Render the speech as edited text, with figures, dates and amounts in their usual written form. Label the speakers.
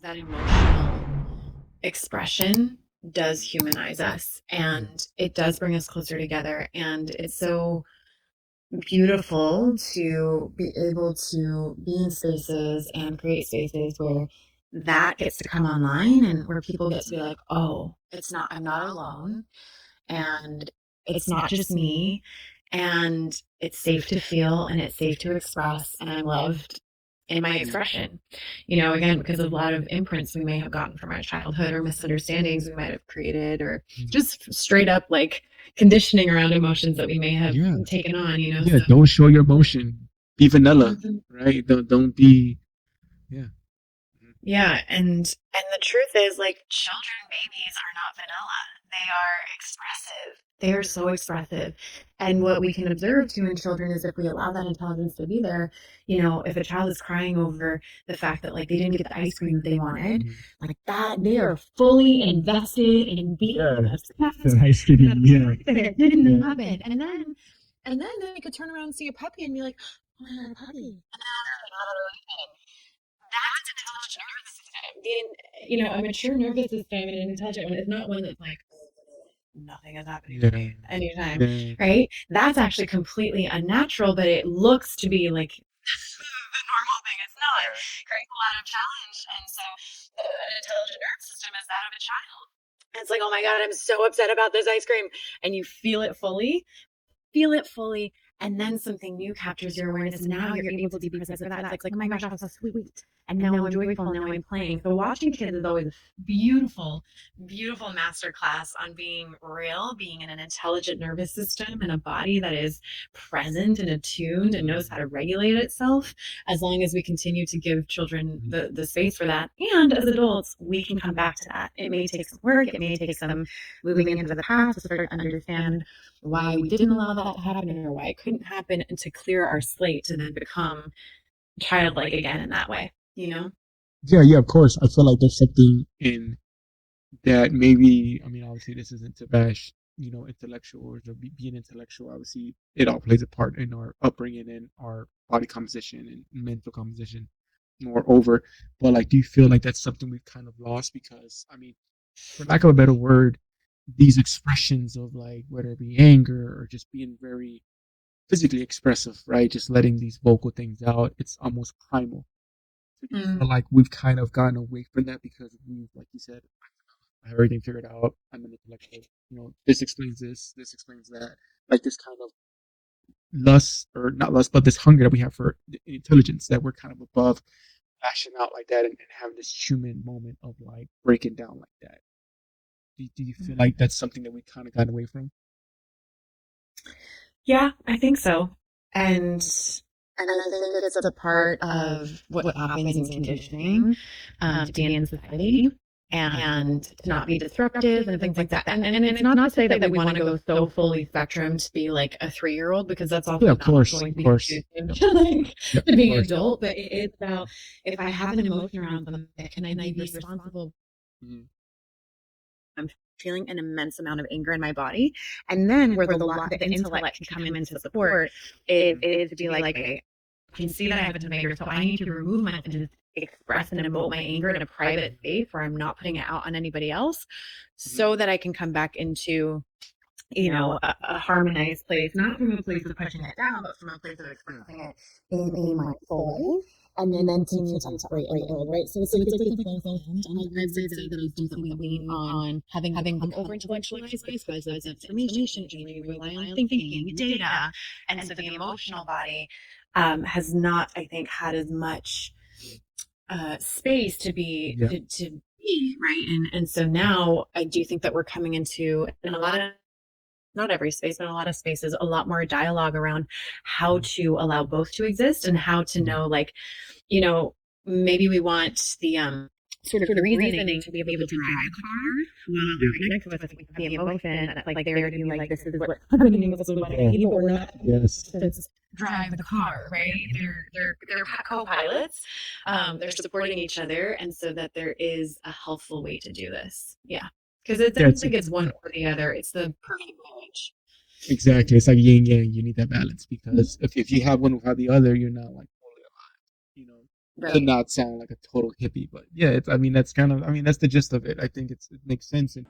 Speaker 1: that emotional expression does humanize us, and it does bring us closer together. And it's so beautiful to be able to be in spaces and create spaces where that gets to come online and where people get to be like, oh, I'm not alone. And it's not just me. And it's safe to feel and it's safe to express. And I'm loved in my expression. Again, because of a lot of imprints we may have gotten from our childhood or misunderstandings we might have created, or just straight up like conditioning around emotions that we may have taken on,
Speaker 2: Yeah,
Speaker 1: So,
Speaker 2: don't show your emotion. Be vanilla,
Speaker 1: mhm.
Speaker 2: right? Don't be. Yeah.
Speaker 1: Yeah, and the truth is, like, children, babies are not vanilla. They are expressive. They are so expressive. And what we can observe too in children is if we allow that intelligence to be there, if a child is crying over the fact that like they didn't get the ice cream that they wanted, like that, they are fully invested in being obsessed.
Speaker 2: The ice cream. Yeah.
Speaker 1: It didn't happen. And then they could turn around and see a puppy and be like, oh, I got a puppy. And then that's an intelligent nervous system. A mature nervous system and an intelligent one is not one that's like, nothing is happening to
Speaker 2: Yeah.
Speaker 1: me anytime,
Speaker 2: Yeah.
Speaker 1: right? That's actually completely unnatural, but it looks to be like the normal thing. It's not. It creates a lot of challenge. And so an intelligent nervous system is that of a child. It's like, oh my God, I'm so upset about this ice cream. And you feel it fully, and then something new captures your awareness. And now you're able to be present for that. It's like, oh my gosh, that's so sweet. And now I'm joyful. Now I'm playing. So watching kids is always a beautiful, beautiful master class on being real, being in an intelligent nervous system and a body that is present and attuned and knows how to regulate itself. As long as we continue to give children the space for that. And as adults, we can come back to that. It may take some work. It may take some moving into the past to start to understand why we didn't allow that to happen or why it couldn't happen, and to clear our slate to then become childlike again in that way.
Speaker 2: Yeah, yeah, of course. I feel like there's something in that maybe, I mean, obviously this isn't to bash, intellectuals or being intellectual. Obviously, it all plays a part in our upbringing and our body composition and mental composition, moreover. But like, do you feel like that's something we've kind of lost? Because, I mean, for lack of a better word, these expressions of like, whether it be anger or just being very physically expressive, right? Just letting these vocal things out, it's almost primal. So do you feel
Speaker 1: Mm.
Speaker 2: like we've kind of gotten away from that because we, like you said, I have everything figured out. I'm an intellectual. This explains this. This explains that. Like this kind of lust, or not lust, but this hunger that we have for intelligence that we're kind of above, lashing out like that and having this human moment of like breaking down like that. Do you feel like that's something that we kind of got away from?
Speaker 1: Yeah, I think so. And I think it's a part of what happens in conditioning to be in society and to not be disruptive and things like that. And it's not to say that we want to go so fully spectrum to be like a 3-year-old, because that's also
Speaker 2: Yeah, of
Speaker 1: not
Speaker 2: course,
Speaker 1: going
Speaker 2: of
Speaker 1: to be
Speaker 2: course.
Speaker 1: conducive to, like,
Speaker 2: Yeah,
Speaker 1: to
Speaker 2: of
Speaker 1: being an
Speaker 2: course.
Speaker 1: adult. But it's about, if I have an emotion around something, can I be responsible?
Speaker 2: Mhm.
Speaker 1: I'm feeling an immense amount of anger in my body. And then where the intellect can come into support is to be like, okay, I can see that I have a ton of anger, so I need to remove myself and just express and emote my anger in a private space where I'm not putting it out on anybody else,
Speaker 2: Mhm.
Speaker 1: so that I can come back into, a harmonized place, not from a place of pushing it down, but from a place of expressing it in a mindful way. And then continue to operate in the world, right? So it's like the both end. And I've said that I do something that we lean on having become over intellectualized because of information, we rely on thinking, data. And so the emotional body has not, I think, had as much space to be
Speaker 2: Yeah.
Speaker 1: to be right. And so now I do think that we're coming into, in a lot of, not every space, but in a lot of spaces, a lot more dialogue around how to allow both to exist, and how to
Speaker 2: Mhm.
Speaker 1: know, like, you know, maybe we want the sort of reasoning to be able to drive the car, while
Speaker 2: Yeah.
Speaker 1: right next to us we have the emotion that's like there to be like, this is what's happening, this is what I
Speaker 2: Yeah.
Speaker 1: need, but we're not
Speaker 2: Yes.
Speaker 1: to drive the car, right? They're co-pilots. They're supporting each other, and so that there is a healthful way to do this. Yeah, because I
Speaker 2: Yeah,
Speaker 1: don't think it's one or the other. It's the perfect marriage.
Speaker 2: exactly. It's like yin yang. You need that balance because if you have one without the other, you're not like fully alive. You know. to
Speaker 1: Right.
Speaker 2: not sound like a total hippie. But yeah, it's I mean that's kind of I mean that's the gist of it. I think it makes sense and